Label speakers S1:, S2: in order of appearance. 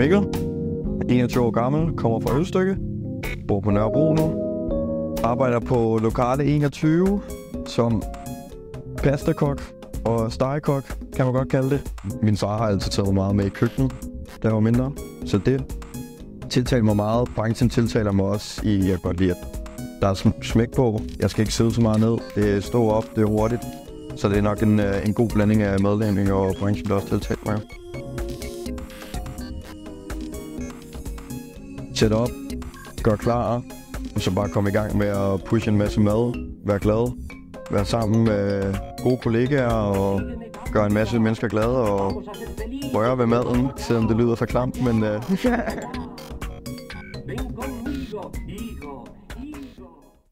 S1: Mikkel, 21 år gammel, kommer fra Ølstykke, bor på Nørrebro nu. Arbejder på lokale 21 som pastakok og stegekok, kan man godt kalde det. Min far har altid taget mig meget med i køkkenet, da jeg var mindre, så det tiltaler mig meget. Branchen tiltaler mig også i, jeg kan godt lide, at der er smæk på. Jeg skal ikke sidde så meget ned. Det står op, det er hurtigt. Så det er nok en god blanding af madlavning og branchen, der også tiltaler mig. Sæt op, gør klar, og så bare komme i gang med at pushe en masse mad. Være glad, være sammen med gode kollegaer og gøre en masse mennesker glade og røre ved maden, selvom det lyder så klamt, men